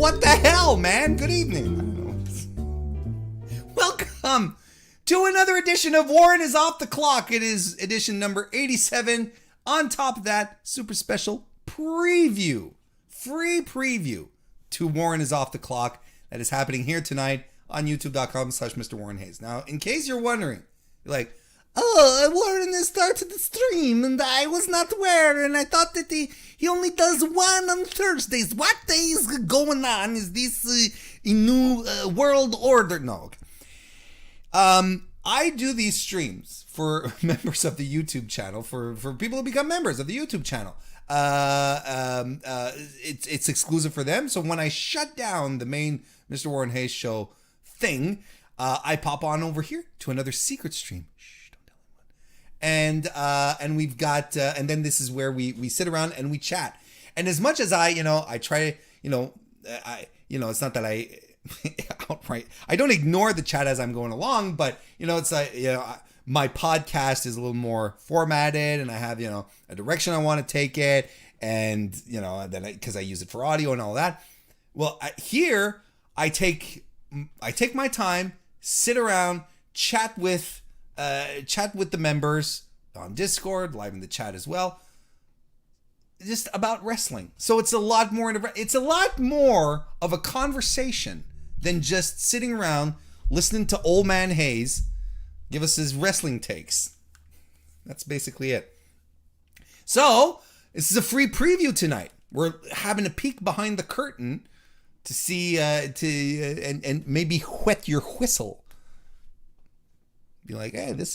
what the hell, man? Good evening. I don't know. Welcome to another edition of Warren is Off the Clock. It is edition number 87. On top of that, super special preview, free preview to Warren is Off the Clock that is happening here tonight on youtube.com/MrWarrenHayes. Now, in case you're wondering, you're like, oh, Warren started the stream and I was not aware and I thought that he only does one on Thursdays. What is going on? Is this a new world order? No. Okay. I do these streams for members of the YouTube channel, for people who become members of the YouTube channel. It's exclusive for them. So when I shut down the main Mr. Warren Hayes show thing, I pop on over here to another secret stream. Shh, don't tell anyone. And we've got, and then this is where we sit around and we chat. And as much as I try, it's not that I outright, I don't ignore the chat as I'm going along, but it's like, my podcast is a little more formatted and I have, a direction I want to take it. And, then because I use it for audio and all that. Well, here I take my time, sit around, chat with the members on Discord, live in the chat as well, just about wrestling. So it's a lot more of a conversation than just sitting around listening to old man Hayes give us his wrestling takes. That's basically it. So this is a free preview tonight. We're having a peek behind the curtain to see and maybe whet your whistle. Be like, hey, this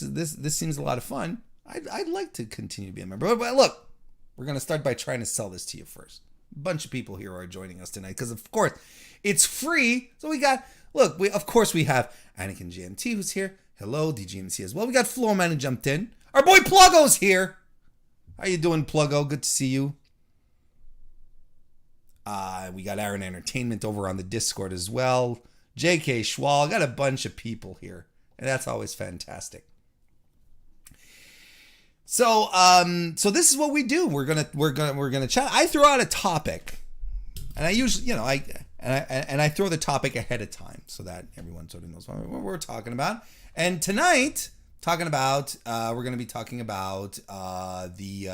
seems a lot of fun. I'd like to continue to be a member. But look, we're gonna start by trying to sell this to you first. A bunch of people here are joining us tonight because, of course, it's free. So we have Anakin GMT who's here. Hello, DGMC as well. We got Flowman who jumped in. Our boy Pluggo's here. How you doing, Pluggo? Good to see you. We got Aaron Entertainment over on the Discord as well. JK Schwal. Got a bunch of people here, and that's always fantastic. So this is what we do. We're gonna chat. I throw out a topic, and I usually, I throw the topic ahead of time so that everyone sort of knows what we're talking about. And tonight, we're going to be talking about the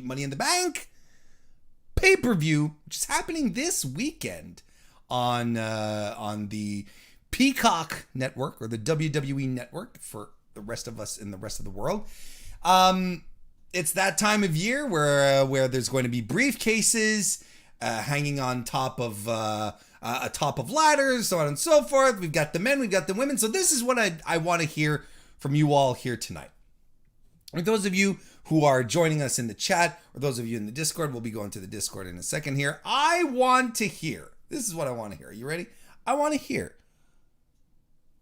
Money in the Bank pay-per-view, which is happening this weekend on the Peacock Network, or the WWE Network for the rest of us in the rest of the world. It's that time of year where there's going to be briefcases hanging on top of ladders, so on and so forth. We've got the men, we've got the women. So this is what I want to hear from you all here tonight. For those of you who are joining us in the chat, or those of you in the Discord, we'll be going to the Discord in a second here. I want to hear, this is what I want to hear. Are you ready? I want to hear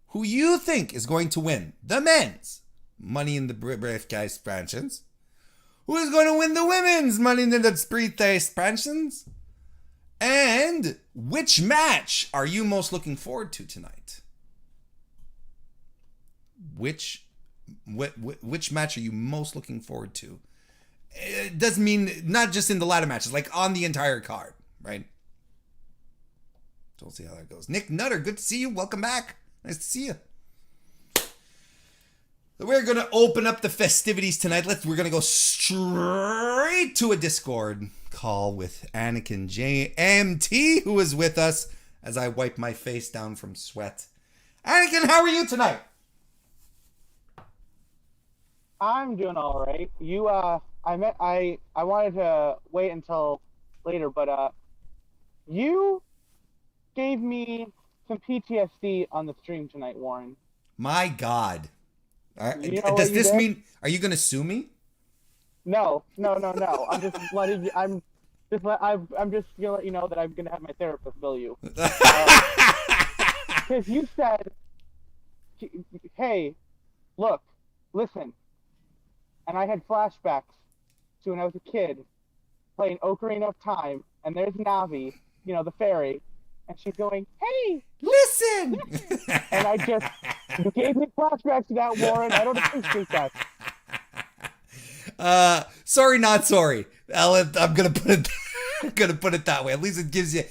who you think is going to win the men's Money in the Briefcase expansions. Who is going to win the women's Money in the Briefcase expansions? And which match are you most looking forward to tonight? Which match are you most looking forward to? It doesn't mean not just in the ladder matches, like on the entire card, right? So we'll see how that goes. Nick Nutter, good to see you. Welcome back. Nice to see you. So we're going to open up the festivities tonight. We're going to go straight to a Discord call with Anakin JMT, who is with us as I wipe my face down from sweat. Anakin, how are you tonight? I'm doing all right. I wanted to wait until later, but you gave me some PTSD on the stream tonight, Warren. My God. Does this mean, are you going to sue me? No. I'm just letting you. I'm just gonna let you know that I'm gonna have my therapist bill you. Because you said, "Hey, look, listen," and I had flashbacks to when I was a kid playing Ocarina of Time, and there's Navi, the fairy, and she's going, "Hey, listen!" And you gave me flashbacks to that, Warren. I don't appreciate that. Sorry, not sorry. I'm gonna put it. Gonna put it that way. At least it gives you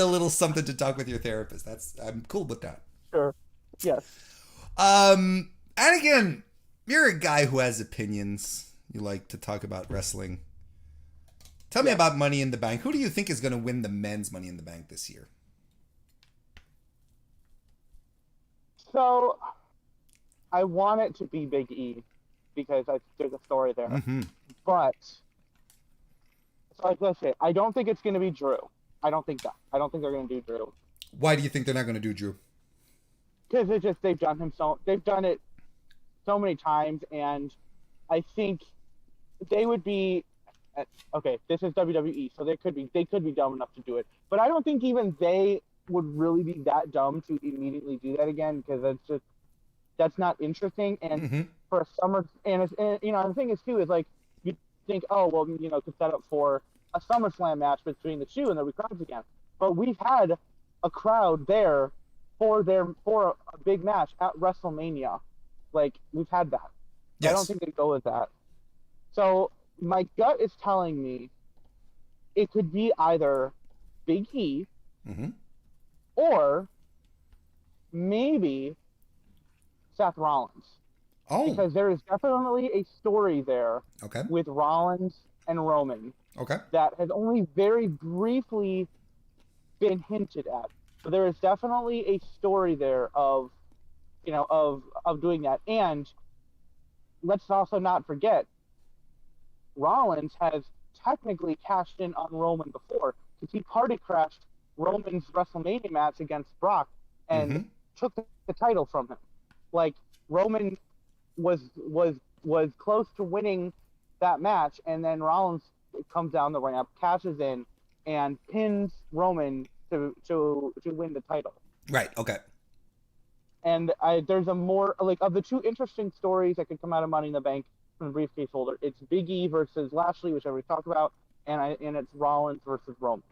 a little something to talk with your therapist. I'm cool with that. Sure. Yes. And again, you're a guy who has opinions. You like to talk about wrestling. Tell me about Money in the Bank. Who do you think is going to win the men's Money in the Bank this year? So, I want it to be Big E because there's a story there. Mm-hmm. But, so like I say, I don't think it's going to be Drew. I don't think that. I don't think they're going to do Drew. Why do you think they're not going to do Drew? Because they've done it so many times, and I think they would be. Okay, this is WWE, so they could be dumb enough to do it, but I don't think even they would really be that dumb to immediately do that again, because that's not interesting. And for a summer, and the thing is too is like you think, oh well, could set up for a SummerSlam match between the two and there'll be crowds again. But we've had a crowd there for a big match at WrestleMania, like we've had that. Yes. I don't think they go with that. So my gut is telling me it could be either Big E or maybe Seth Rollins. Oh. Because there is definitely a story there with Rollins and Roman that has only very briefly been hinted at. So there is definitely a story there of doing that. And let's also not forget, Rollins has technically cashed in on Roman before because he party crashed Roman's WrestleMania match against Brock and took the title from him. Like Roman was close to winning that match, and then Rollins comes down the ramp, cashes in, and pins Roman to win the title. Right. Okay. And there's a more of the two interesting stories that could come out of Money in the Bank from the briefcase holder. It's Big E versus Lashley, which I already talked about, and it's Rollins versus Roman.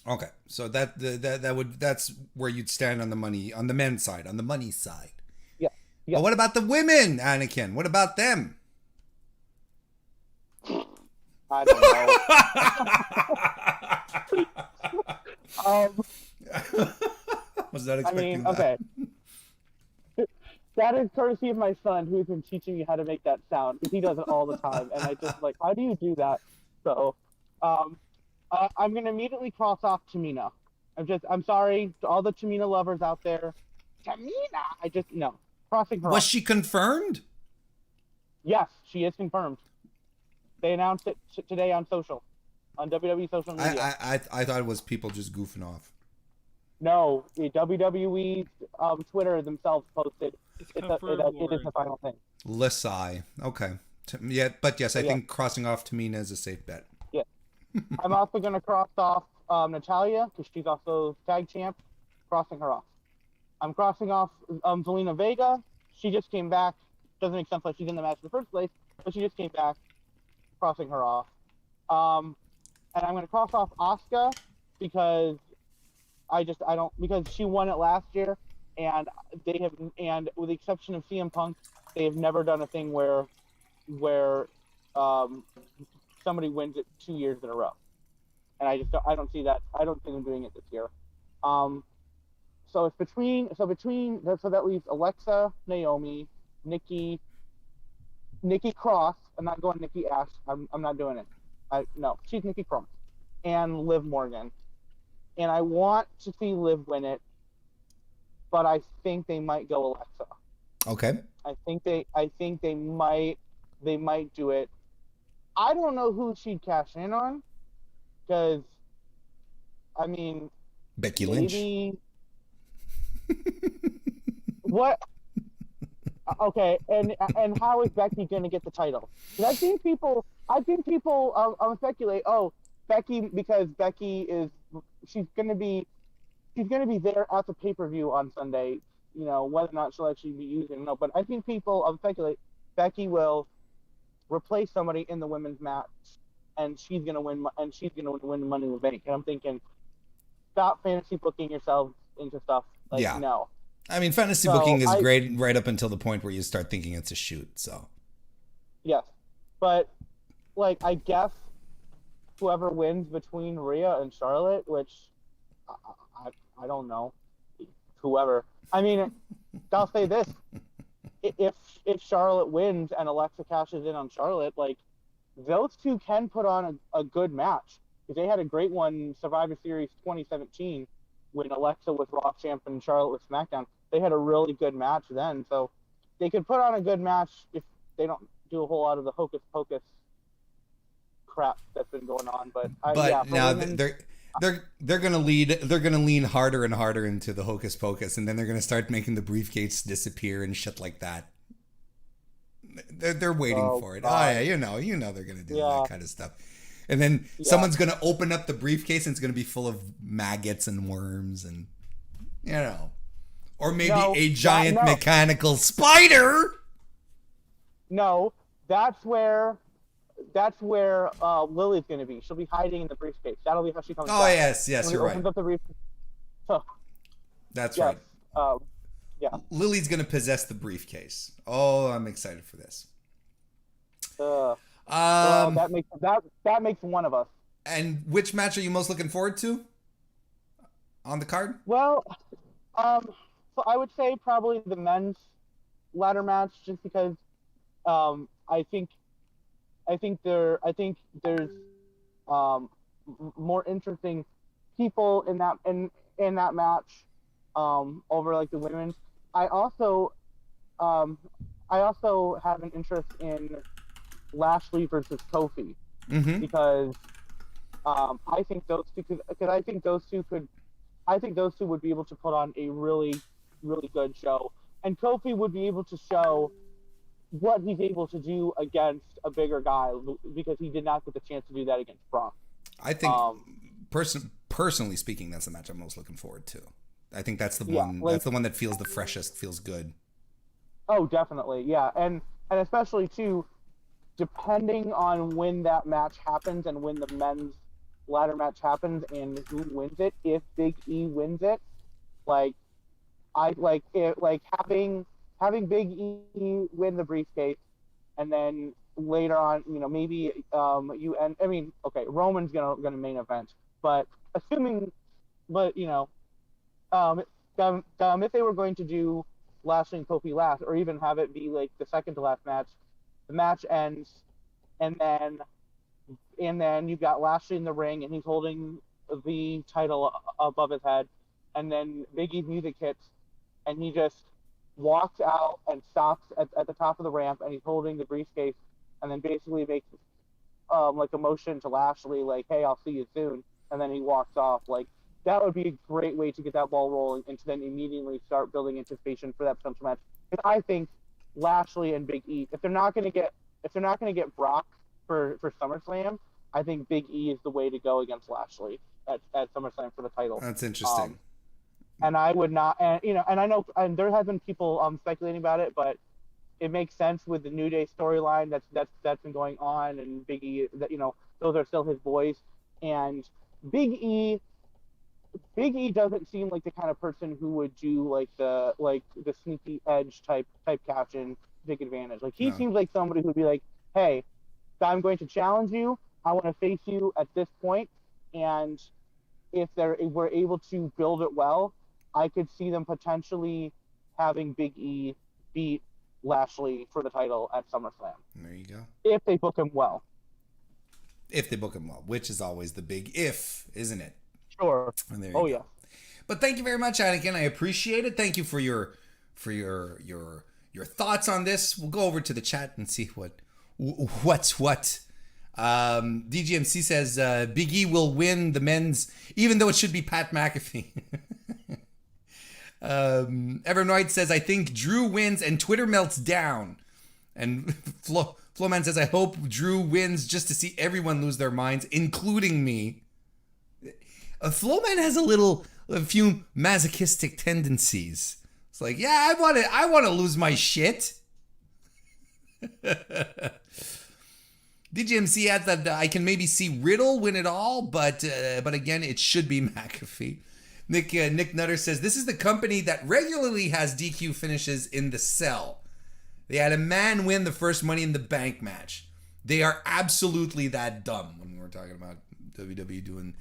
Okay, so that's where you'd stand on the money on the men's side, on the money side. Yeah. But what about the women, Anakin? What about them? I don't know. Was not expecting that. Okay. That is courtesy of my son, who's been teaching me how to make that sound, because he does it all the time, and I just how do you do that? So, I'm gonna immediately cross off Tamina. I'm sorry to all the Tamina lovers out there. Tamina, crossing her off. Was she confirmed? Yes, she is confirmed. They announced it today on WWE social media. I thought it was people just goofing off. No, the WWE Twitter themselves posted it is the final thing. Lasai. Okay. Yeah, but yes, I think crossing off Tamina is a safe bet. Yeah. I'm also going to cross off Natalia, because she's also tag champ, crossing her off. I'm crossing off Zelina Vega. She just came back. Doesn't make sense why she's in the match in the first place, but she just came back, crossing her off. And I'm going to cross off Asuka because because she won it last year, and with the exception of CM Punk, they have never done a thing where somebody wins it 2 years in a row, and I don't see that. I don't see them doing it this year. So that leaves Alexa, Naomi, Nikki Cross. I'm not going Nikki Ash. I'm not doing it. No, she's Nikki Cross, and Liv Morgan. And I want to see Liv win it, but I think they might go Alexa. Okay. I think they might do it. I don't know who she'd cash in on, because Becky Lynch. What? Okay, and how is Becky going to get the title? I've seen people speculate. Oh, Becky, because Becky she's going to be there at the pay-per-view on Sunday. Whether or not she'll actually be using it, but I've seen people speculate Becky will replace somebody in the women's match, and she's going to win. And she's going to win Money in the Bank. And I'm thinking, stop fantasy booking yourselves into stuff. No. Fantasy booking is great right up until the point where you start thinking it's a shoot. So. Yes, but I guess whoever wins between Rhea and Charlotte, which I don't know, whoever. I mean, I'll say this: if Charlotte wins and Alexa cashes in on Charlotte, like those two can put on a good match. Because they had a great one, Survivor Series 2017, when Alexa was Raw champ and Charlotte was SmackDown. They had a really good match then, so they could put on a good match if they don't do a whole lot of the hocus pocus crap that's been going on. But yeah, now women, they're gonna lean harder and harder into the hocus pocus, and then they're gonna start making the briefcase disappear and shit like that. They're waiting for it. God. Oh yeah, you know they're gonna do that kind of stuff. And then someone's gonna open up the briefcase and it's gonna be full of maggots and worms and or maybe a giant mechanical spider. No, that's where Lily's gonna be. She'll be hiding in the briefcase. That'll be how she comes back. Oh yes, you're right. Opens up the briefcase. That's right. Yeah. Lily's gonna possess the briefcase. Oh, I'm excited for this. That makes one of us. And which match are you most looking forward to on the card? Well, so I would say probably the men's ladder match, just because I think there's more interesting people in that match over like the women's. I also have an interest in Lashley versus Kofi because I think those two would be able to put on a really, really good show, and Kofi would be able to show what he's able to do against a bigger guy, because he did not get the chance to do that against Brock. I think personally speaking, that's the match I'm most looking forward to. I think that's the one. That's the one that feels the freshest, feels good. Oh, definitely, yeah, and especially too, depending on when that match happens and when the men's ladder match happens and who wins it. If Big E wins it, having Big E win the briefcase, and then later on, maybe Roman's gonna main event, but if they were going to do Lashley and Kofi last, or even have it be like the second to last match, the match ends, and then you got Lashley in the ring, and he's holding the title above his head, and then Big E's music hits, and he just walks out and stops at the top of the ramp, and he's holding the briefcase, and then basically makes like a motion to Lashley, like, "Hey, I'll see you soon," and then he walks off. Like, that would be a great way to get that ball rolling, and to then immediately start building anticipation for that potential match. Because I think Lashley and Big E, if they're not going to get Brock for SummerSlam, I think Big E is the way to go against Lashley at SummerSlam for the title. That's interesting. And I would not, and I know, and there have been people speculating about it, but it makes sense with the New Day storyline that's been going on, and Big E, that those are still his boys, and Big E doesn't seem like the kind of person who would do the sneaky edge type catch and take advantage. Like, he seems like somebody who'd be like, "Hey, I'm going to challenge you. I want to face you at this point," and if we're able to build it well, I could see them potentially having Big E beat Lashley for the title at SummerSlam. There you go. If they book him well. If they book him well, which is always the big if, isn't it? Sure. Oh, yeah. But thank you very much, Anakin. I appreciate it. Thank you for your thoughts on this. We'll go over to the chat and see what's what. DGMC says Big E will win the men's, even though it should be Pat McAfee. Evernoid says, I think Drew wins and Twitter melts down. And Flowman says, I hope Drew wins just to see everyone lose their minds, including me. Flowman has a few masochistic tendencies. It's like, yeah, I want to lose my shit. DGMC adds that I can maybe see Riddle win it all, but again, it should be McAfee. Nick Nutter says, this is the company that regularly has DQ finishes in the cell. They had a man win the first Money in the Bank match. They are absolutely that dumb when we're talking about WWE doing,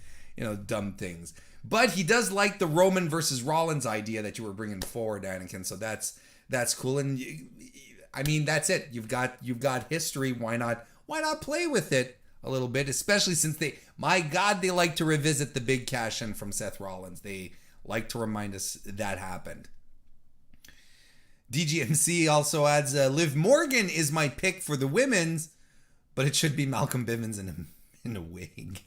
dumb things. But he does like the Roman versus Rollins idea that you were bringing forward, Anakin. So that's cool. And I mean, that's it. You've got history. Why not play with it a little bit? Especially since they like to revisit the big cash in from Seth Rollins. They like to remind us that happened. DGMC also adds, Liv Morgan is my pick for the women's, but it should be Malcolm Bivens in a wig.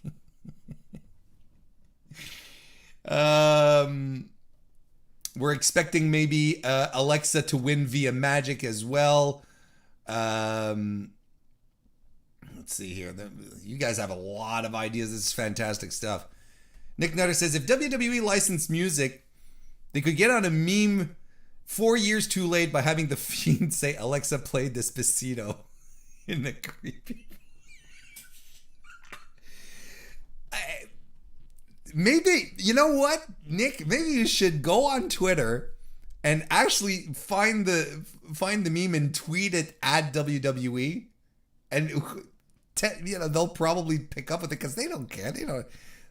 We're expecting maybe Alexa to win via magic as well. Let's see here. You guys have a lot of ideas. This is fantastic stuff. Nick Nutter says, if WWE licensed music, they could get on a meme 4 years too late by having the Fiend say Alexa played Despacito in the creepy. Maybe, you know what, Nick? Maybe you should go on Twitter and actually find the meme and tweet it at WWE, and they'll probably pick up with it because they don't care.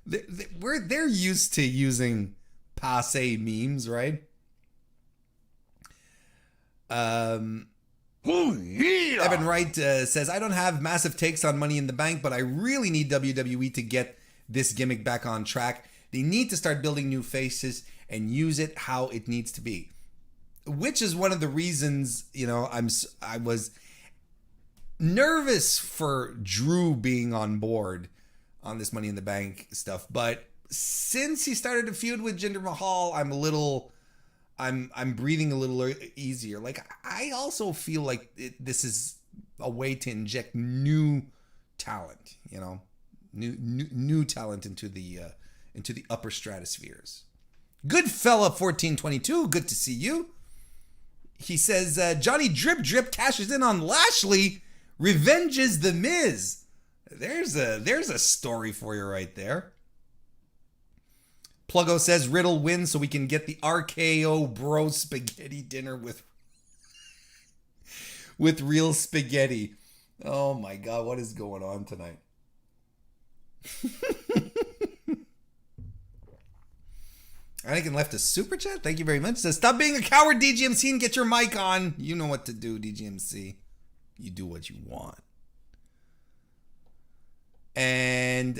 They're used to using passe memes, right? Evan Wright says, I don't have massive takes on Money in the Bank, but I really need WWE to get this gimmick back on track. They need to start building new faces and use it how it needs to be. Which is one of the reasons, I was nervous for Drew being on board on this Money in the Bank stuff. But since he started to feud with Jinder Mahal, I'm breathing a little easier. Like, I also feel like this is a way to inject new talent, new talent into the upper stratospheres. Good fella 1422, good to see you. He says, Johnny Drip Drip cashes in on Lashley, revenges the Miz. There's a story for you right there. Pluggo says Riddle wins so we can get the RKO bro spaghetti dinner with real spaghetti. Oh my God, what is going on tonight? Anakin left a super chat. Thank you very much. Says, stop being a coward, DGMC, and get your mic on. You know what to do, DGMC. You do what you want. And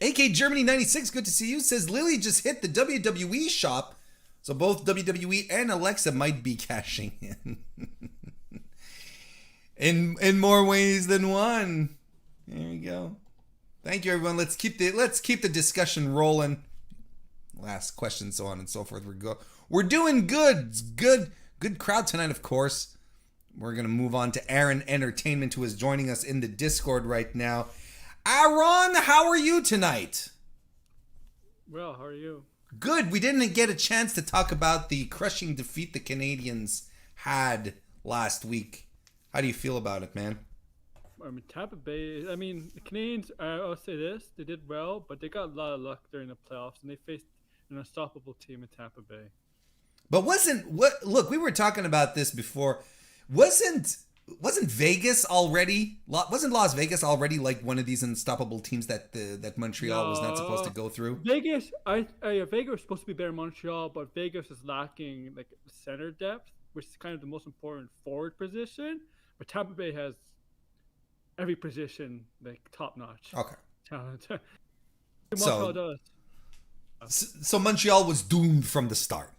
AK Germany 96, good to see you. Says Lily just hit the WWE shop, so both WWE and Alexa might be cashing in more ways than one. There we go. Thank you, everyone. Let's keep the discussion rolling. Last question, so on and so forth. We're doing good. It's good crowd tonight, of course. We're gonna move on to Aaron Entertainment, who is joining us in the Discord right now. Aaron, how are you tonight? Well, how are you? Good. We didn't get a chance to talk about the crushing defeat the Canadians had last week. How do you feel about it, man? I mean, Tampa Bay, the Canadians, I'll say this, they did well, but they got a lot of luck during the playoffs, and they faced an unstoppable team in Tampa Bay. But look, we were talking about this before. Wasn't Vegas already, wasn't Las Vegas already like one of these unstoppable teams that Montreal was not supposed to go through? Vegas, Vegas was supposed to be better than Montreal, but Vegas is lacking like center depth, which is kind of the most important forward position. But Tampa Bay has every position like top notch. Okay. Talent. Montreal does. So Montreal was doomed from the start.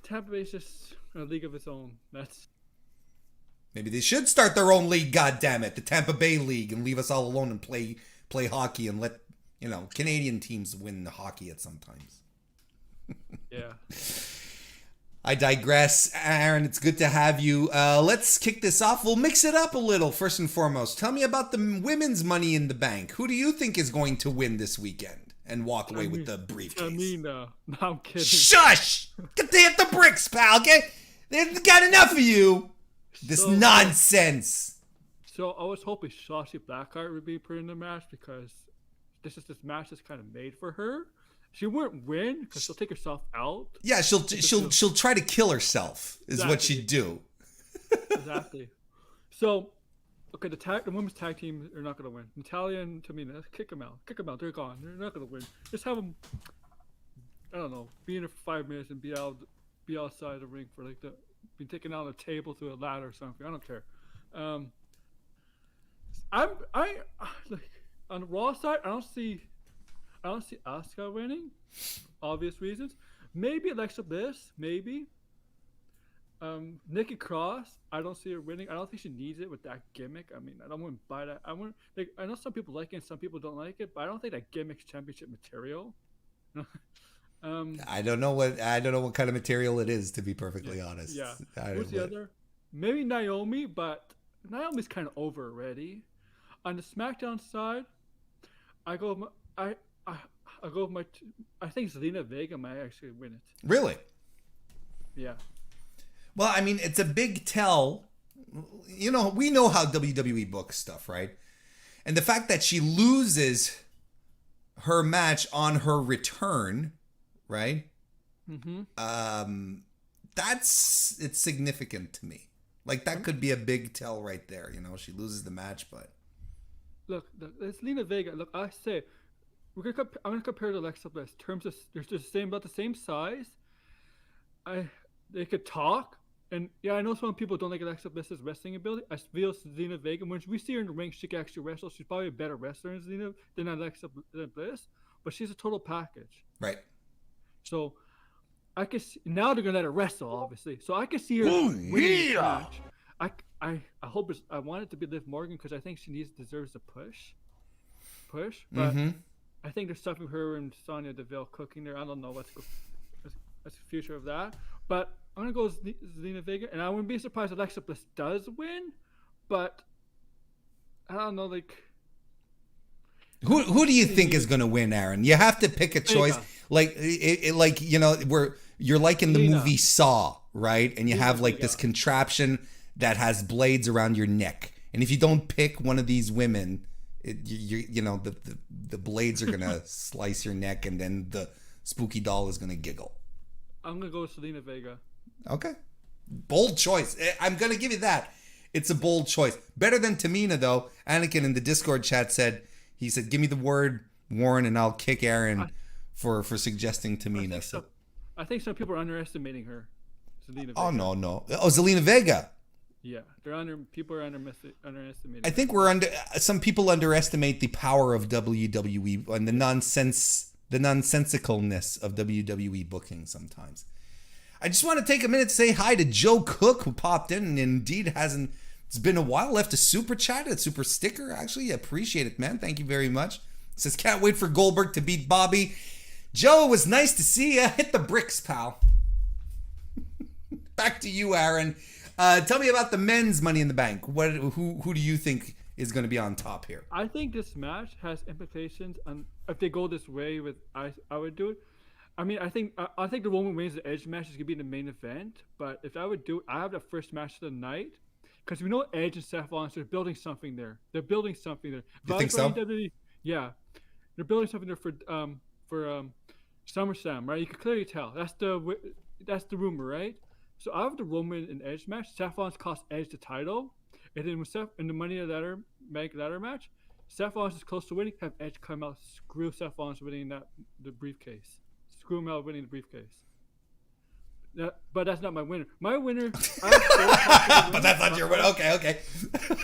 Tampa Bay is just a league of its own. Maybe they should start their own league, goddammit, the Tampa Bay League, and leave us all alone and play hockey and let, Canadian teams win the hockey at sometimes. Yeah. I digress. Aaron, it's good to have you. Let's kick this off. We'll mix it up a little, first and foremost. Tell me about the women's Money in the Bank. Who do you think is going to win this weekend and walk away with the briefcase? No, I'm kidding. Shush! Get to hit the bricks, pal. They've got enough of you. This nonsense. So I was hoping Shotzi Blackheart would be put in the match because this match that's kind of made for her. She won't win because she'll take herself out. Yeah, she'll try to kill herself. Is exactly what she'd do. Exactly. So Okay, the women's tag team are not gonna win. Natalia and Tamina, kick them out. Kick them out. They're gone. They're not gonna win. Just have them. I don't know. Be in there for 5 minutes and be outside the ring for be taken out on a table through a ladder or something. I don't care. I like on the Raw side. I don't see Asuka winning. Obvious reasons. Maybe Alexa Bliss. Maybe. Nikki Cross, I don't see her winning. I don't think she needs it with that gimmick. I mean, I don't want to buy that. I know some people like it and some people don't like it, but I don't think that gimmick's championship material. I don't know what kind of material it is, to be perfectly honest. Yeah. Who's the other? Maybe Naomi, but Naomi's kind of over already. On the SmackDown side, I think Zelina Vega might actually win it. Really? Yeah. Well, I mean, it's a big tell. You know, we know how WWE books stuff, right? And the fact that she loses her match on her return, right? Mm-hmm. It's significant to me. Like, that could be a big tell right there. You know, she loses the match, but... Look, it's Lena Vega. Look, I say, I'm going to compare to Alexa Bliss. In terms of, they're just about the same size. They could talk. And yeah, I know some people don't like Alexa Bliss's wrestling ability. I feel Zelina Vega, when we see her in the ring, she can actually wrestle. She's probably a better wrestler than Alexa Bliss, but she's a total package. Right. So I can see, now they're gonna let her wrestle, obviously. So I can see her winning this match. I hope I want it to be Liv Morgan because I think she deserves a push. But I think there's something with her and Sonya Deville cooking there. I don't know what's the future of that, but I'm gonna go with Zelina Vega, and I wouldn't be surprised if Alexa Bliss does win, but I don't know, like. Who do you think is gonna win, Aaron? You have to pick a choice. Vega. Like you know, you're like in the Zelina. movie Saw, right? And you have like Vega. this contraption that has blades around your neck, and if you don't pick one of these women, you know the blades are gonna slice your neck, and then the spooky doll is gonna giggle. I'm gonna go with Zelina Vega. Okay. Bold choice. I'm going to give you that. It's a bold choice. Better than Tamina, though. Anakin in the Discord chat said, give me the word, Warren, and I'll kick Aaron for suggesting Tamina. I think some people are underestimating her. Zelina Vega. Oh, no. Oh, Zelina Vega. Yeah. People are underestimating. I think some people underestimate the power of WWE and the nonsensicalness of WWE booking sometimes. I just want to take a minute to say hi to Joe Cook, who popped in and indeed it's been a while, left a super chat, a super sticker. Actually, appreciate it, man. Thank you very much. Says, can't wait for Goldberg to beat Bobby. Joe, it was nice to see you. Hit the bricks, pal. Back to you, Aaron. Tell me about the men's Money in the Bank. Who do you think is going to be on top here? I think this match has implications on if they go this way with I would do it. I mean, I think the woman wins the Edge match is gonna be the main event. But if I would do it, I have the first match of the night because we know Edge and Seth Rollins are building something there. They're building something there. You think so? Yeah, they're building something there for SummerSlam, right? You can clearly tell. That's the rumor, right? So I have the Roman and Edge match. Seth Rollins cost Edge the title, and then with Seth in the Money in the ladder match, Seth Rollins is close to winning. Have Edge come out, screw Seth Rollins winning the briefcase. Screw him out winning the briefcase. But that's not my winner. My winner. But that's not your winner. Okay.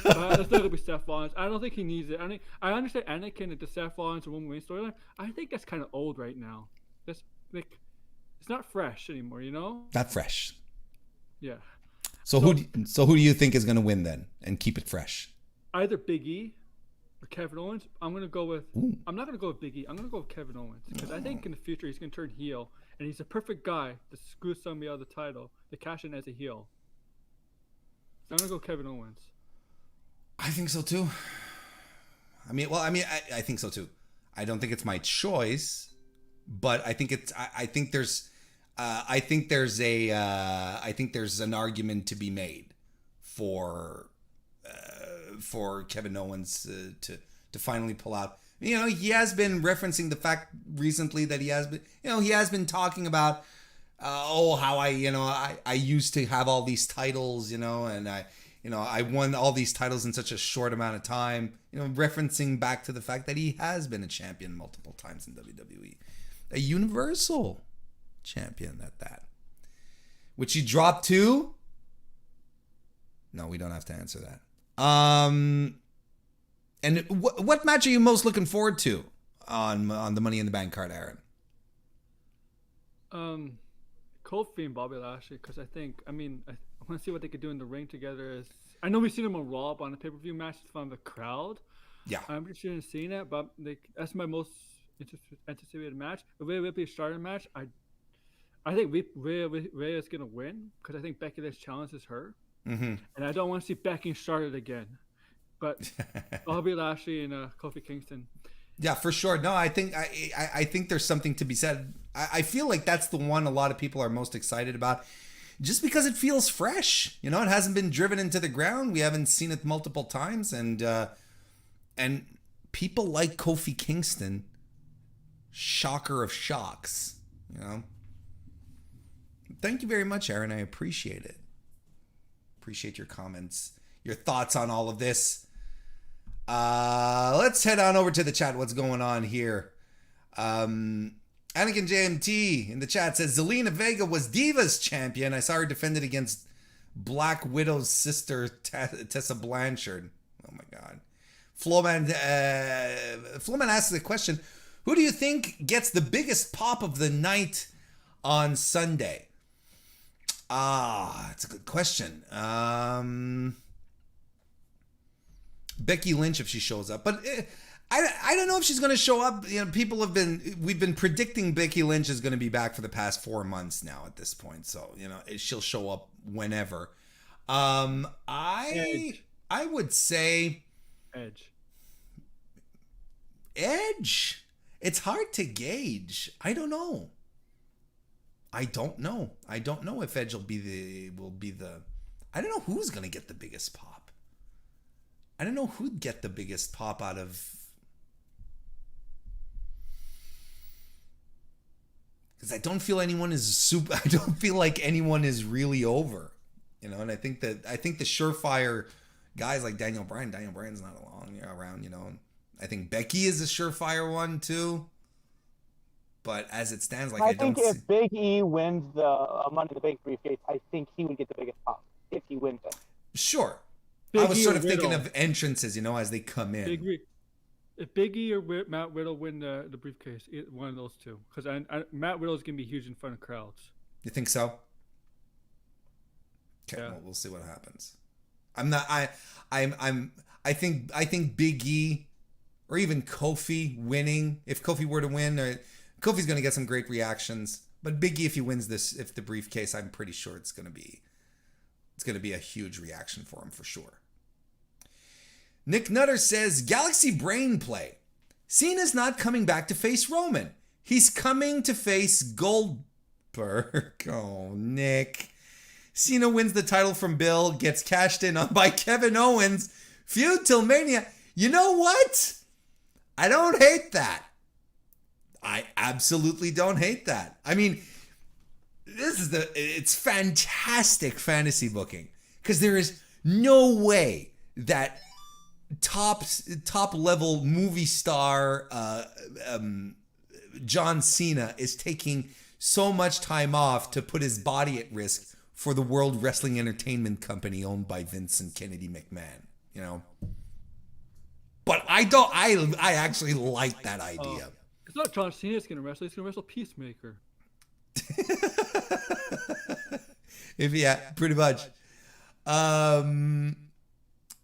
But that's not gonna be Seth Rollins. I don't think he needs it. I understand Anakin and the Seth Rollins and Roman Reigns storyline. I think that's kind of old right now. That's like, it's not fresh anymore. You know. Not fresh. Yeah. So who do you think is gonna win then and keep it fresh? Either Big E or Kevin Owens. I'm gonna go with. Ooh. I'm not gonna go with Big E. I'm gonna go with Kevin Owens because I think in the future he's gonna turn heel, and he's a perfect guy to screw somebody out of the title to cash in as a heel. So I'm gonna go Kevin Owens. I think so too. I think so too. I don't think it's my choice, but I think it's. I think there's an argument to be made for Kevin Owens to finally pull out. You know, he has been referencing the fact recently that he has been talking about how I used to have all these titles, and I won all these titles in such a short amount of time, referencing back to the fact that he has been a champion multiple times in WWE. A Universal champion at that. Which he dropped to? No, we don't have to answer that. And what match are you most looking forward to on the Money in the Bank card, Aaron? Kofi and Bobby Lashley, because I want to see what they could do in the ring together. I know we've seen them on Raw, but on the pay-per-view match from the crowd. Yeah, I'm interested in seeing that, but that's my most anticipated match. The Rhea Ripley starter match, I think Rhea is gonna win because I think Becky Lynch challenges her, and I don't want to see Becky started again. But Bobby Lashley and Kofi Kingston. Yeah, for sure. No, I think there's something to be said. I feel like that's the one a lot of people are most excited about, just because it feels fresh. It hasn't been driven into the ground. We haven't seen it multiple times, and people like Kofi Kingston. Shocker of shocks. Thank you very much, Aaron. I appreciate it. Appreciate your comments, your thoughts on all of this. Let's head on over to the chat. What's going on here? Anakin JMT in the chat says Zelina Vega was Divas champion. I saw her defended against Black Widow's sister Tessa Blanchard. Oh my God. Floman asks the question: who do you think gets the biggest pop of the night on Sunday? That's a good question. Becky Lynch, if she shows up, but I don't know if she's going to show up. We've been predicting Becky Lynch is going to be back for the past 4 months now at this point, so she'll show up whenever. I would say Edge. It's hard to gauge. I don't know if Edge will be the. I don't know who's going to get the biggest pop. I don't know who'd get the biggest pop out of, because I don't feel anyone is super. I don't feel like anyone is really over, And I think the surefire guys like Daniel Bryan. Daniel Bryan's not around, I think Becky is a surefire one too. But as it stands, I think if Big E wins the Money in the Bank briefcase, I think he would get the biggest pop if he wins it. Sure. I was sort of thinking of entrances, as they come in. If Big E or Matt Riddle win the briefcase, one of those two, because Matt Riddle is going to be huge in front of crowds. You think so? Okay, yeah. Well, we'll see what happens. I think Big E or even Kofi winning. If Kofi were to win, Kofi's going to get some great reactions. But Big E, if he wins if the briefcase, I'm pretty sure it's going to be a huge reaction for him for sure. Nick Nutter says, Galaxy Brain Play. Cena's not coming back to face Roman. He's coming to face Goldberg. Oh, Nick. Cena wins the title from Bill, gets cashed in on by Kevin Owens. Feud till Mania. You know what? I don't hate that. I absolutely don't hate that. I mean, it's fantastic fantasy booking, because there is no way that top level movie star John Cena is taking so much time off to put his body at risk for the World Wrestling Entertainment Company owned by Vince and Kennedy McMahon, But I actually like that idea. It's not John Cena that's going to wrestle. He's going to wrestle Peacemaker. Pretty much.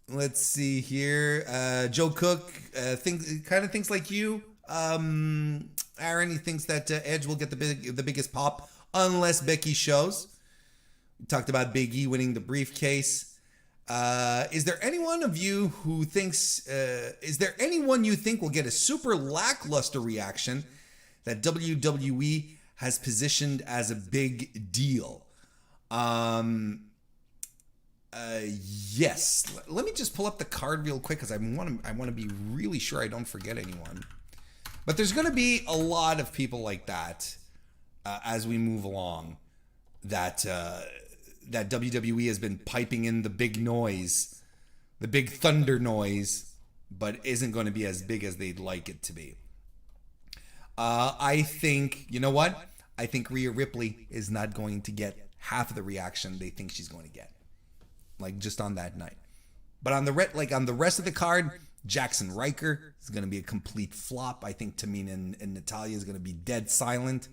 Let's see here. Joe Cook thinks like you. Aaron, he thinks that Edge will get the biggest pop unless Becky shows. We talked about Big E winning the briefcase. Is there anyone you think will get a super lackluster reaction that WWE has positioned as a big deal? Yes. Let me just pull up the card real quick, because I want to be really sure I don't forget anyone. But there's going to be a lot of people like that as we move along that that WWE has been piping in the big noise, the big thunder noise, but isn't going to be as big as they'd like it to be. I think, you know what? I think Rhea Ripley is not going to get half of the reaction they think she's going to get, like just on that night. But on the rest of the card, Jackson Riker is going to be a complete flop. I think Tamina and Natalya is going to be dead silent.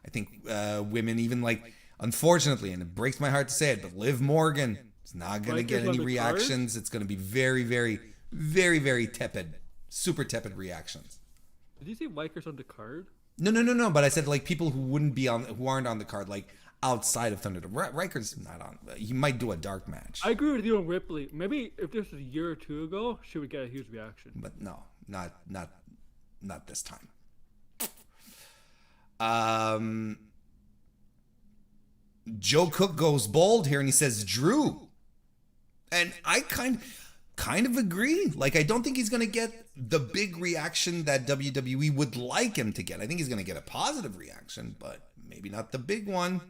I think women, even like, unfortunately, and it breaks my heart to say it, but Liv Morgan is not going to get any reactions. It's going to be very, very, very, very tepid, super tepid reactions. Did you say Riker's on the card? No. But I said like people who aren't on the card, like outside of Thunderdome. Riker's not on. He might do a dark match. I agree with you on Ripley. Maybe if this was a year or two ago, she would get a huge reaction. But no, not this time. Joe Cook goes bold here and he says Drew, and I kind of agree. Like, I don't think he's going to get the big reaction that WWE would like him to get. I think he's going to get a positive reaction, but maybe not the big one.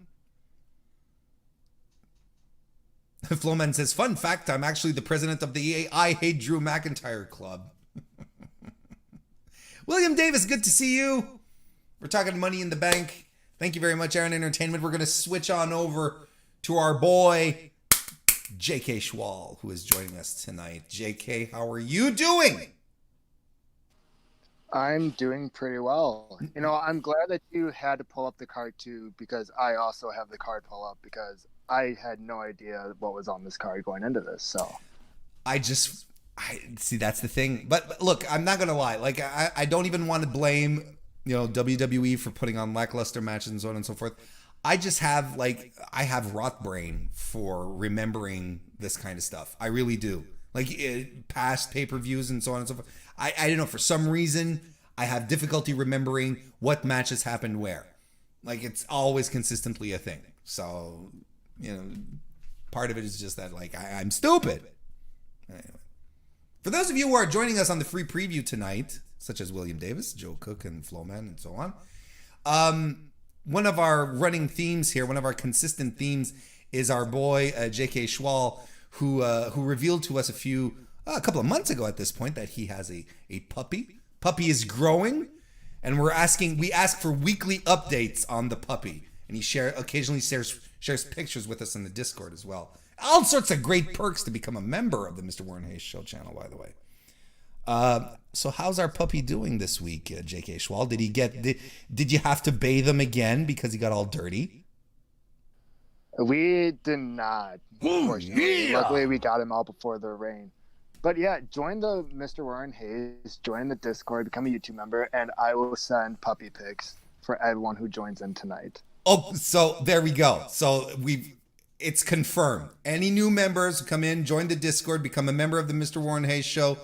Flowman says, fun fact, I'm actually the president of the I Hate Drew McIntyre Club. William Davis, good to see you. We're talking Money in the Bank. Thank you very much, Aaron Entertainment. We're going to switch on over to our boy, JK Schwal, who is joining us tonight. JK, how are you doing? I'm doing pretty well. You know, I'm glad that you had to pull up the card too, because I also have the card pull up because I had no idea what was on this card going into this. So I see, that's the thing. But look, I'm not going to lie. Like, I don't even want to blame, WWE for putting on lackluster matches and so on and so forth. I just have I have rot brain for remembering this kind of stuff. I really do. Like past pay-per-views and so on and so forth. I don't know, for some reason, I have difficulty remembering what matches happened where. Like, it's always consistently a thing. So, part of it is just that, I'm stupid. Anyway. For those of you who are joining us on the free preview tonight, such as William Davis, Joe Cook, and Flowman, and so on, one of our running themes here, one of our consistent themes, is our boy J.K. Schwal, who revealed to us a couple of months ago at this point, that he has a puppy. Puppy is growing, and we ask for weekly updates on the puppy, and he occasionally shares pictures with us in the Discord as well. All sorts of great perks to become a member of the Mr. Warren Hayes Show channel, by the way. So how's our puppy doing this week, J.K. Schwal? Did you have to bathe him again because he got all dirty? We did not. Yeah. Luckily, we got him out before the rain. But yeah, join the Mr. Warren Hayes, join the Discord, become a YouTube member, and I will send puppy pics for everyone who joins in tonight. Oh, so there we go. So it's confirmed. Any new members who come in, join the Discord, become a member of the Mr. Warren Hayes Show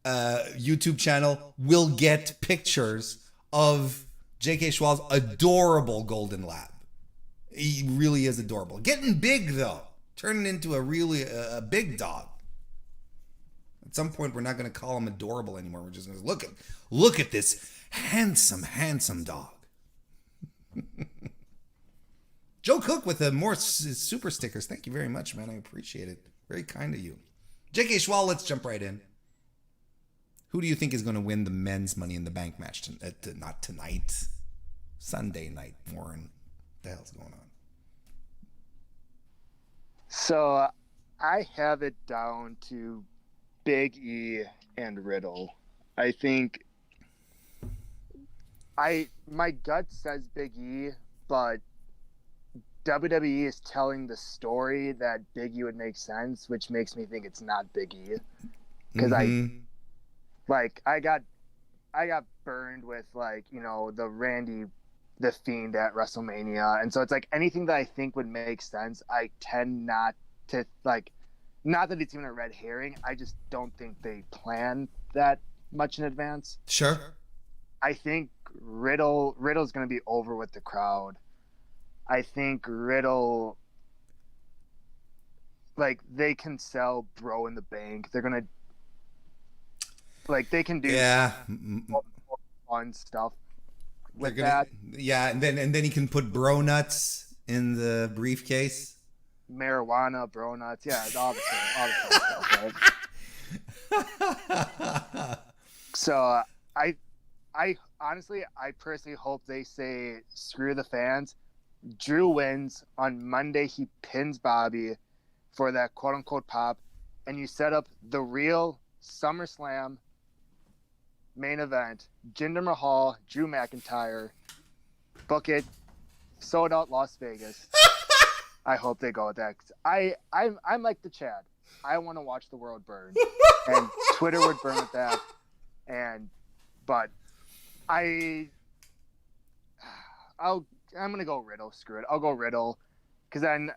YouTube channel, will get pictures of J.K. Schwal's adorable golden lab. He really is adorable. Getting big, though. Turning into a big dog. At some point, we're not going to call him adorable anymore. We're just going to look at this handsome dog. Joe Cook with more super stickers. Thank you very much, man. I appreciate it. Very kind of you. J.K. Schwal, let's jump right in. Who do you think is going to win the men's Money in the Bank match? Not tonight. Sunday night, Warren. What the hell's going on? So I have it down to Big E and Riddle. I think my gut says Big E, but WWE is telling the story that Big E would make sense, which makes me think it's not Big E. Because I got burned with the Randy the Fiend at WrestleMania, and so it's like anything that I think would make sense, I tend not to not that it's even a red herring, I just don't think they plan that much in advance. Sure. I think Riddle's going to be over with the crowd. I think Riddle, they can sell Bro in the Bank. They're going to, they can do fun stuff with that. Yeah, and then he can put Bro Nuts in the briefcase. marijuana, bro nuts. Yeah, it's all the same stuff, right? So I honestly, I personally hope they say screw the fans. Drew wins on Monday. He pins Bobby for that quote unquote pop, and you set up the real SummerSlam main event. Jinder Mahal, Drew McIntyre, book it, sold out Las Vegas. I hope they go with that. I'm like the Chad. I want to watch the world burn, and Twitter would burn with that. But I'm gonna go Riddle. Screw it. I'll go Riddle, because then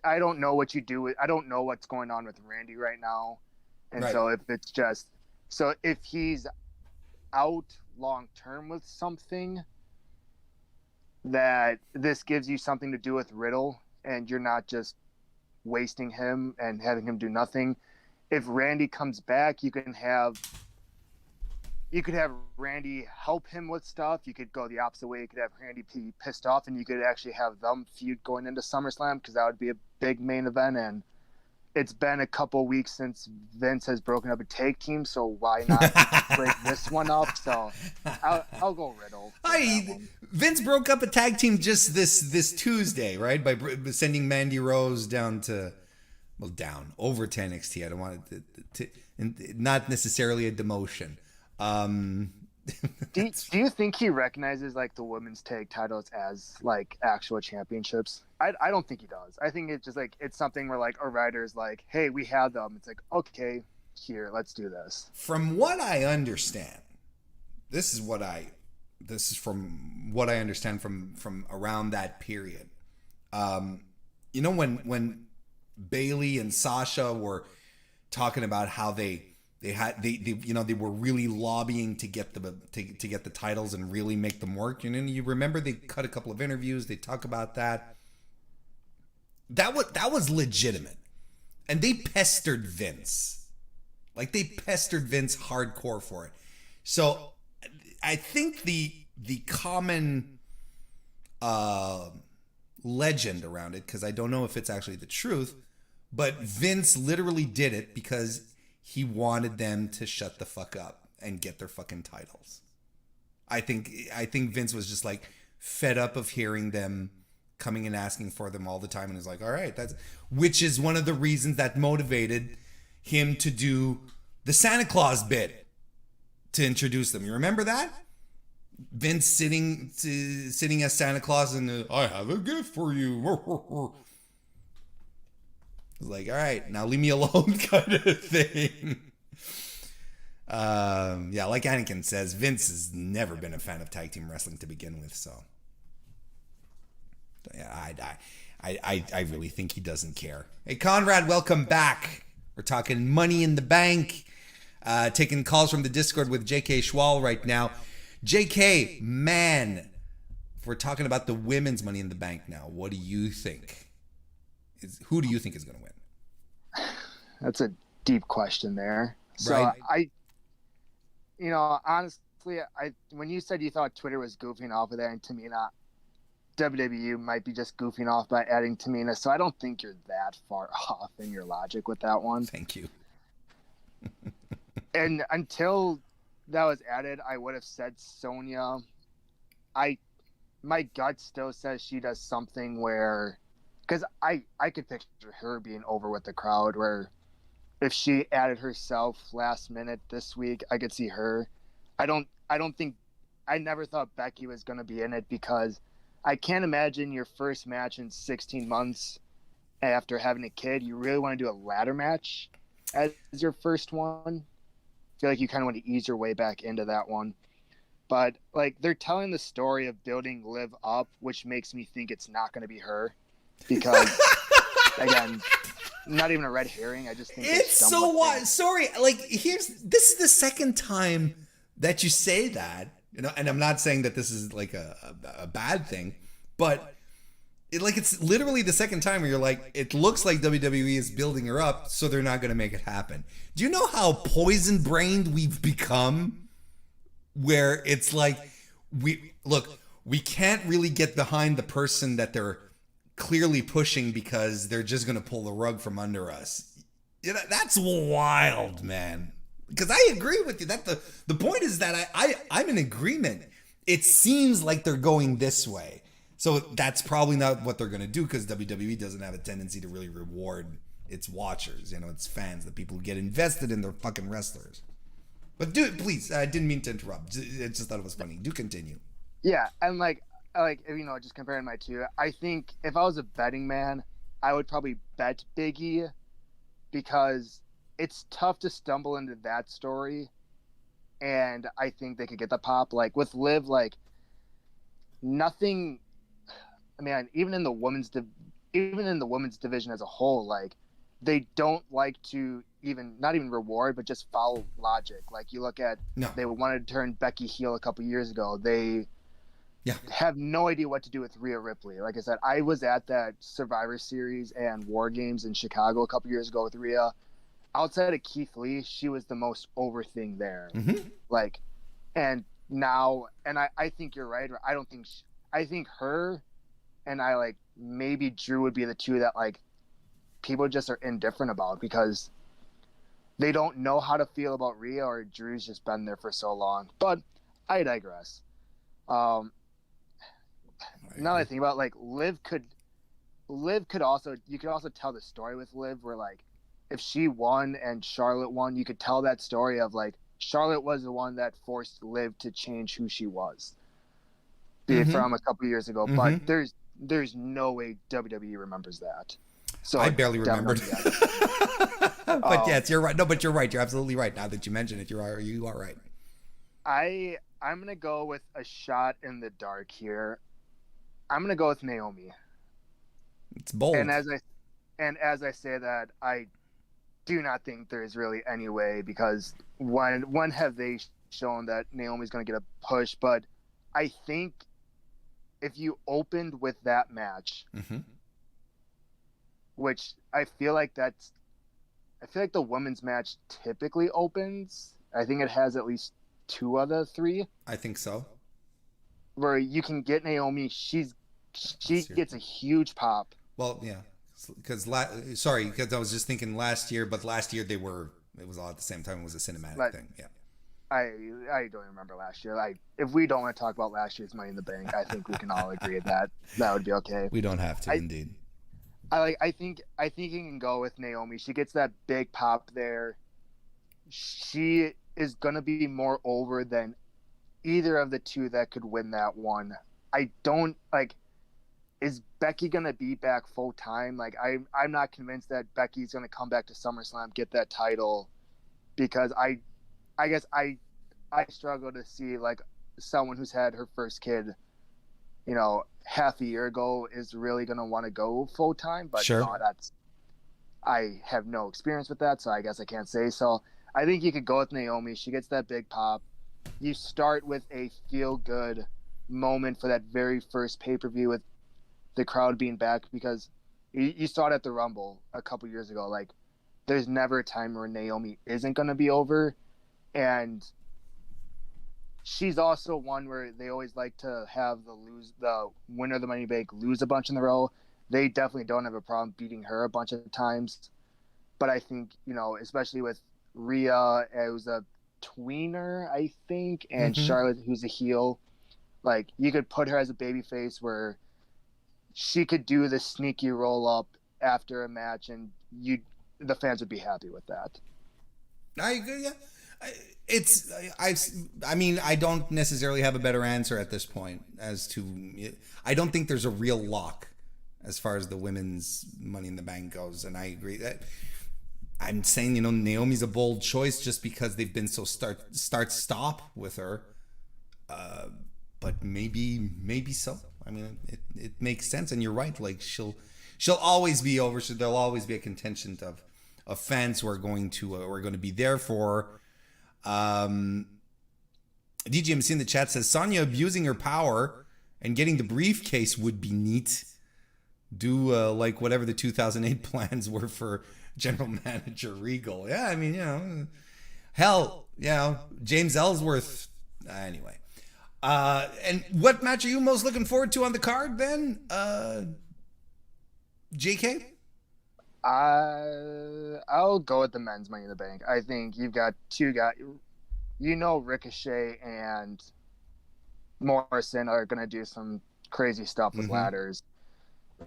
I don't know what you do. I don't know what's going on with Randy right now, and Right. so if he's out long term with something, that this gives you something to do with Riddle, and you're not just wasting him and having him do nothing. If Randy comes back, you could have Randy help him with stuff. You could go the opposite way. You could have Randy be pissed off, and you could actually have them feud going into SummerSlam, because that would be a big main event. And it's been a couple weeks since Vince has broken up a tag team, so why not break this one up? So I'll go Riddle. Vince broke up a tag team just this Tuesday, right? By sending Mandy Rose down over to NXT. I don't want it to not necessarily a demotion. Do you think he recognizes like the women's tag titles as like actual championships? I don't think he does. I think it's just like it's something where like a writer's like, hey, we have them. It's like, okay, here, let's do this. From what I understand, this is from what I understand from around that period. When Bayley and Sasha were talking about how they were really lobbying to get the titles and really make them work. You remember they cut a couple of interviews. They talk about that. That was legitimate, and they pestered Vince, like they pestered Vince hardcore for it. So I think the common legend around it, because I don't know if it's actually the truth, but Vince literally did it because he wanted them to shut the fuck up and get their fucking titles. I think Vince was just like fed up of hearing them coming and asking for them all the time, and is like, all right, which is one of the reasons that motivated him to do the Santa Claus bit to introduce them. You remember that? Vince sitting as Santa Claus and I have a gift for you. It's like, all right, now leave me alone kind of thing. Like Anakin says, Vince has never been a fan of tag team wrestling to begin with, so yeah, I really think he doesn't care. Hey, Conrad, welcome back. We're talking Money in the Bank. Taking calls from the Discord with JK Schwal right now. JK, man, if we're talking about the women's Money in the Bank now, what do you think? Who do you think is going to win? That's a deep question there. So right. Honestly, when you said you thought Twitter was goofing off with adding Tamina, WWE might be just goofing off by adding Tamina. So I don't think you're that far off in your logic with that one. Thank you. And until that was added, I would have said Sonya. My gut still says she does something where, because I could picture her being over with the crowd, where if she added herself last minute this week, I could see her. I never thought Becky was going to be in it, because I can't imagine your first match in 16 months after having a kid. You really want to do a ladder match as your first one. I feel like you kind of want to ease your way back into that one. But like, they're telling the story of building Liv up, which makes me think it's not going to be her, because again, not even a red herring. I just think it's so wild. Sorry, this is the second time that you say that, and I'm not saying that this is like a bad thing, but it's literally the second time where you're like, it looks like WWE is building her up, so they're not going to make it happen. Do you know how poison-brained we've become? Where it's like, we can't really get behind the person that they're clearly pushing because they're just going to pull the rug from under us. You know, that's wild, man. Because I agree with you. That the point is that I'm in agreement. It seems like they're going this way. So that's probably not what they're going to do, because WWE doesn't have a tendency to really reward its watchers, you know, its fans, the people who get invested in their fucking wrestlers. But dude, please, I didn't mean to interrupt. I just thought it was funny. Do continue. Yeah, and like you know, just comparing my two, I think if I was a betting man, I would probably bet Big E, because it's tough to stumble into that story, and I think they could get the pop. Like with Liv, like nothing. I mean, even in the women's division as a whole, like they don't like to not even reward, but just follow logic. Like you look at, they wanted to turn Becky heel a couple years ago. They have no idea what to do with Rhea Ripley. Like I said, I was at that Survivor Series and War Games in Chicago a couple years ago with Rhea. Outside of Keith Lee, she was the most over thing there. Mm-hmm. Like, and now, and I think you're right. I think her and maybe Drew would be the two that like people just are indifferent about, because they don't know how to feel about Rhea, or Drew's just been there for so long. But I digress. Now that I think about it, like Liv could also, you could also tell the story with Liv where like if she won and Charlotte won, you could tell that story of like Charlotte was the one that forced Liv to change who she was, be it from a couple years ago. But there's no way WWE remembers that. So I barely remembered. But yes, you're right. No, but you're right. You're absolutely right. Now that you mention it, you are right. I'm gonna go with a shot in the dark here. I'm gonna go with Naomi. It's bold. And as I say that, I do not think there's really any way, because when have they shown that Naomi's gonna get a push? But I think if you opened with that match, which I feel like the women's match typically opens. I think it has at least 2 of the 3. I think so. Where you can get Naomi, she gets a huge pop. Well, yeah, because I was just thinking last year, but last year it was all at the same time. It was a cinematic thing. Yeah. I don't remember last year. If we don't want to talk about last year's Money in the Bank, I think we can all agree that would be okay. We don't have to, indeed. I think you can go with Naomi. She gets that big pop there. She is gonna be more over than either of the two that could win that one. I don't like. Is Becky gonna be back full time? Like I'm not convinced that Becky's gonna come back to SummerSlam, get that title, because I guess I struggle to see like someone who's had her first kid, you know, half a year ago is really gonna want to go full time. But sure. No, I have no experience with that, so I guess I can't say. So I think you could go with Naomi. She gets that big pop. You start with a feel good moment for that very first pay-per-view with the crowd being back, because you saw it at the Rumble a couple years ago. Like, there's never a time where Naomi isn't going to be over. And she's also one where they always like to have the winner of the Money Bank lose a bunch in a row. They definitely don't have a problem beating her a bunch of times. But I think, you know, especially with Rhea, it was a tweener, I think, and Charlotte, who's a heel, like, you could put her as a babyface where she could do the sneaky roll up after a match, and the fans would be happy with that. I agree. Yeah. I mean, I don't necessarily have a better answer at this point as to. I don't think there's a real lock as far as the women's Money in the Bank goes, and I agree that. I'm saying, you know, Naomi's a bold choice just because they've been so start-stop with her. But maybe so. I mean, it makes sense, and you're right. Like she'll always be over. So there'll always be a contingent of fans who are going to be there for. DGMC in the chat says Sonya abusing her power and getting the briefcase would be neat. Do like whatever the 2008 plans were for General Manager Regal. Yeah, I mean, you know, hell, you know, James Ellsworth. Anyway. And what match are you most looking forward to on the card, Ben? JK? I'll go with the men's Money in the Bank. I think you've got two guys. Ricochet and Morrison are going to do some crazy stuff with ladders.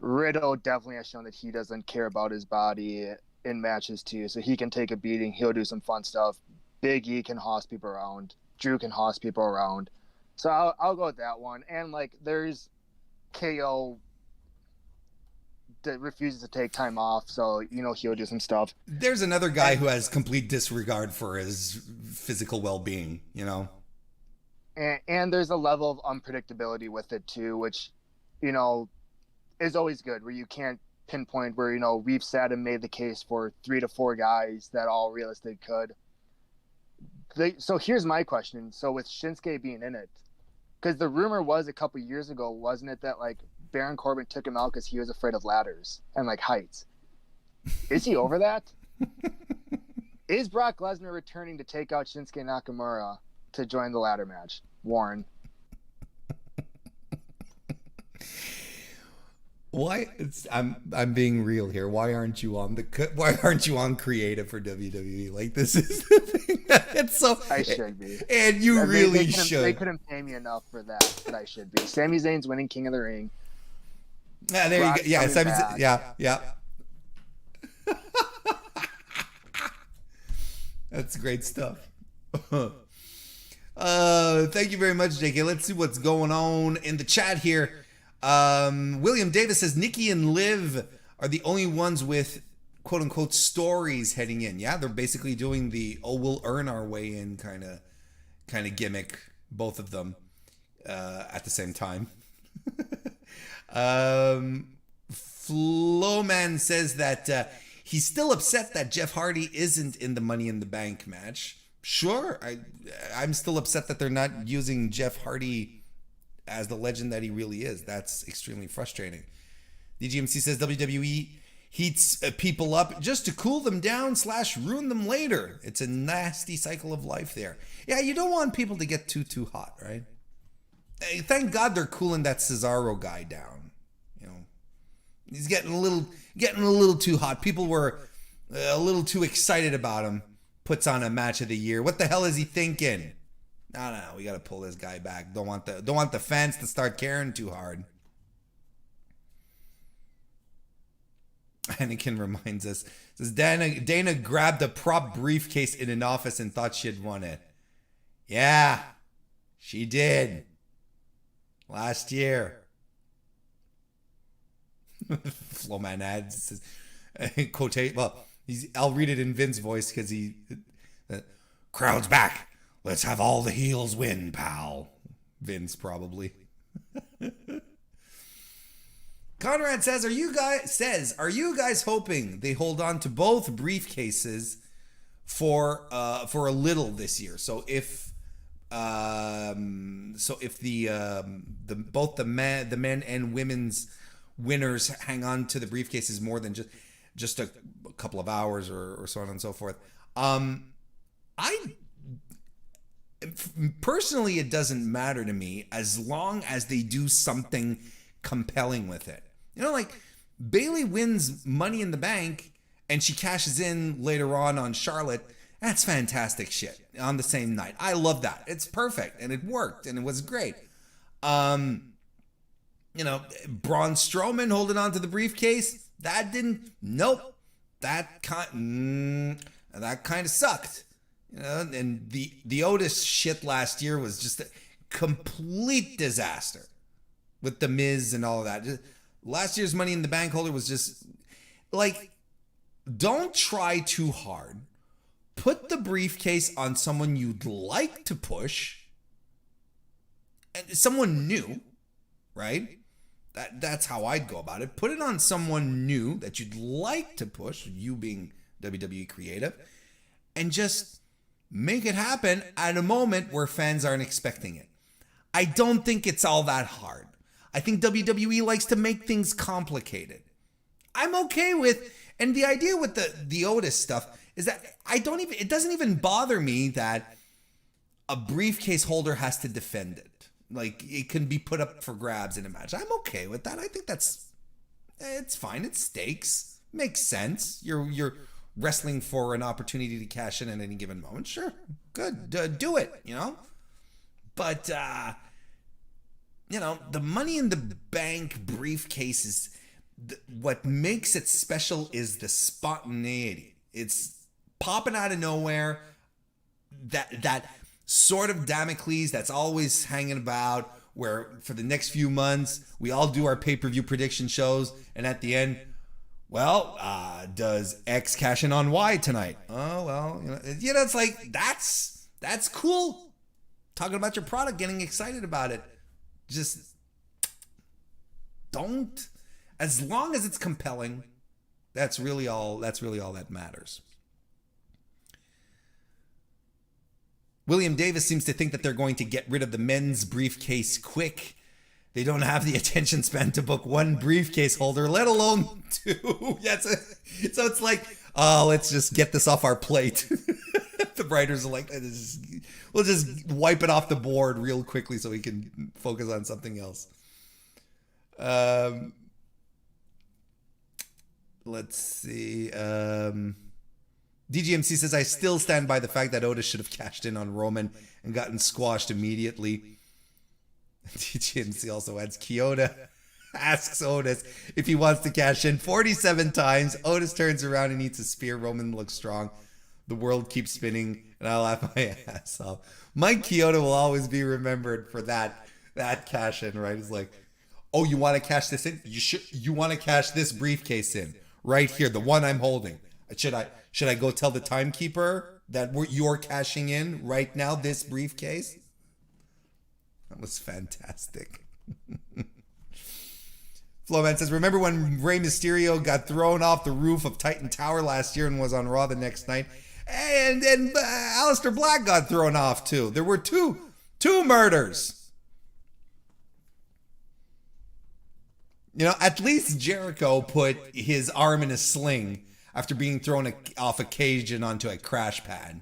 Riddle definitely has shown that he doesn't care about his body in matches too, so he can take a beating. He'll do some fun stuff. Big E can hoss people around. Drew can hoss people around. So I'll go with that one. And like, there's KO that refuses to take time off, so he'll do some stuff. There's another guy who has complete disregard for his physical well-being, And there's a level of unpredictability with it too, which is always good, where you can't pinpoint, where we've sat and made the case for 3 to 4 guys that all realistically could. So here's my question. So with Shinsuke being in it, because the rumor was a couple years ago, wasn't it, that like Baron Corbin took him out because he was afraid of ladders and like heights? Is he over that? Is Brock Lesnar returning to take out Shinsuke Nakamura to join the ladder match? Warren. Why? I'm being real here. Why aren't you on creative for WWE? Like, this is the thing. It's so. I should be. And you really should. They couldn't pay me enough for that, but I should be. Sami Zayn's winning King of the Ring. Yeah, there you go. Yeah, Sami Zayn. Yeah. That's great stuff. Thank you very much, JK. Let's see what's going on in the chat here. William Davis says Nikki and Liv are the only ones with quote unquote stories heading in. Yeah, they're basically doing the we'll earn our way in kind of gimmick, both of them at the same time. Flowman says that he's still upset that Jeff Hardy isn't in the Money in the Bank match. Sure, I'm still upset that they're not using Jeff Hardy as the legend that he really is. That's extremely frustrating. DGMC says WWE heats people up just to cool them down / ruin them later. It's a nasty cycle of life there. Yeah, you don't want people to get too hot, right? Thank God they're cooling that Cesaro guy down. He's getting a little too hot. People were a little too excited about him. Puts on a match of the year. What the hell is he thinking? No, we got to pull this guy back. Don't want the fans to start caring too hard. Anakin reminds us, says Dana grabbed a prop briefcase in an office and thought she'd won it. Yeah, she did. Last year. Flowman adds, quote, well, I'll read it in Vince's voice because crowd's back. Let's have all the heels win, pal. Vince, probably. Conrad says, are you guys hoping they hold on to both briefcases for a little this year? So if both the men and women's winners hang on to the briefcases more than just a couple of hours or so on and so forth. Personally, it doesn't matter to me as long as they do something compelling with it. Like Bayley wins Money in the Bank and she cashes in later on Charlotte. That's fantastic shit on the same night. I love that. It's perfect and it worked and it was great. Braun Strowman holding on to the briefcase, that didn't. Nope. That kind of sucked. And the Otis shit last year was just a complete disaster with the Miz and all of that. Last year's Money in the Bank holder was just like, don't try too hard. Put the briefcase on someone you'd like to push, and someone new, right? That's how I'd go about it. Put it on someone new that you'd like to push, you being WWE creative, and just make it happen at a moment where fans aren't expecting it. I don't think it's all that hard. I think WWE likes to make things complicated. I'm okay with, and the idea with the Otis stuff is that it doesn't even bother me that a briefcase holder has to defend it. Like, it can be put up for grabs in a match. I'm okay with that. I think that's It's fine. It's stakes. Makes sense. You're wrestling for an opportunity to cash in at any given moment. Sure. Good. Do it, you know? But, you know, the Money in the Bank briefcase is... what makes it special is the spontaneity. It's popping out of nowhere. That sort of Damocles that's always hanging about, where for the next few months we all do our pay-per-view prediction shows, and at the end, well, does X cash in on Y tonight? Oh well, you know, it's like that's cool. Talking about your product, getting excited about it. Just don't. As long as it's compelling, that's really all that matters. William Davis seems to think that they're going to get rid of the men's briefcase quick. They don't have the attention span to book one briefcase holder, let alone two. Yeah, so it's like, oh, let's just get this off our plate. The writers are like, we'll just wipe it off the board real quickly so we can focus on something else. Let's see. DGMC says, I still stand by the fact that Otis should have cashed in on Roman and gotten squashed immediately. DGMC also adds, Kyoto asks Otis if he wants to cash in 47 times. Otis turns around and eats a spear. Roman looks strong. The world keeps spinning, and I laugh my ass off. Mike Kyoto will always be remembered for that cash in, right? It's like, oh, you want to cash this in? You want to cash this briefcase in right here, the one I'm holding. Should I go tell the timekeeper that you're cashing in right now, this briefcase? That was fantastic. Flowman says, remember when Rey Mysterio got thrown off the roof of Titan Tower last year and was on Raw the next night? And Aleister Black got thrown off too. There were two murders. You know, at least Jericho put his arm in a sling after being thrown off a cage and onto a crash pad.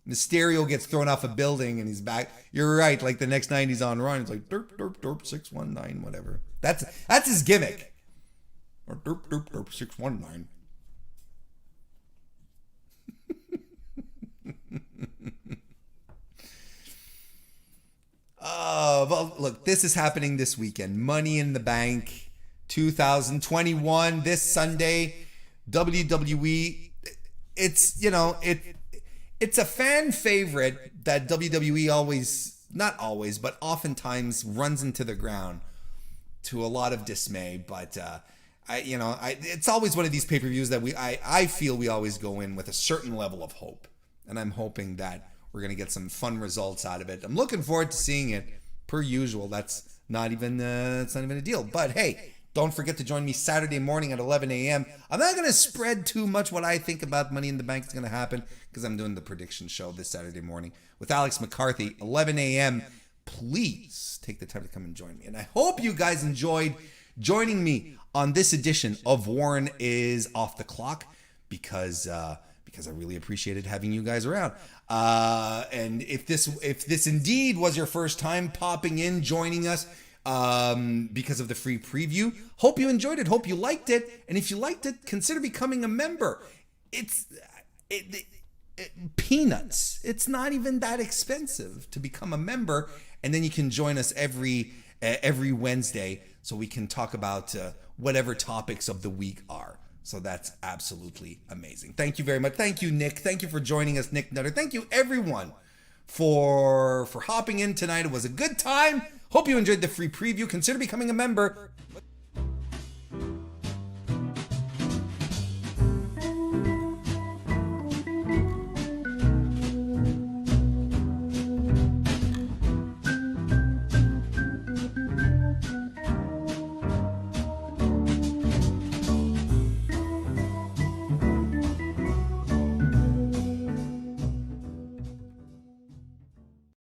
Mysterio gets thrown off a building and he's back. You're right, like the next night he's on Raw. It's like derp derp derp 619 whatever. That's his gimmick. Or derp derp derp 619. Well, look, this is happening this weekend. Money in the Bank 2021 this Sunday. WWE, it's, you know, it's a fan favorite that WWE always, not always, but oftentimes runs into the ground to a lot of dismay. But it's always one of these pay-per-views that I feel we always go in with a certain level of hope, and I'm hoping that we're gonna get some fun results out of it. I'm looking forward to seeing it. Per usual, that's not even a deal. But hey, don't forget to join me Saturday morning at 11 a.m. I'm not going to spread too much what I think about Money in the Bank is going to happen because I'm doing the prediction show this Saturday morning with Alex McCarthy, 11 a.m. Please take the time to come and join me. And I hope you guys enjoyed joining me on this edition of Warren is Off the Clock because I really appreciated having you guys around. And if this indeed was your first time popping in, joining us, because of the free preview, hope you enjoyed it, hope you liked it, and if you liked it, consider becoming a member. It's peanuts. It's not even that expensive to become a member, and then you can join us every Wednesday so we can talk about whatever topics of the week are. So that's absolutely amazing. Thank you very much. Thank you, Nick. Thank you for joining us, Nick Nutter. Thank you, everyone, for hopping in tonight. It was a good time. Hope you enjoyed the free preview. Consider becoming a member.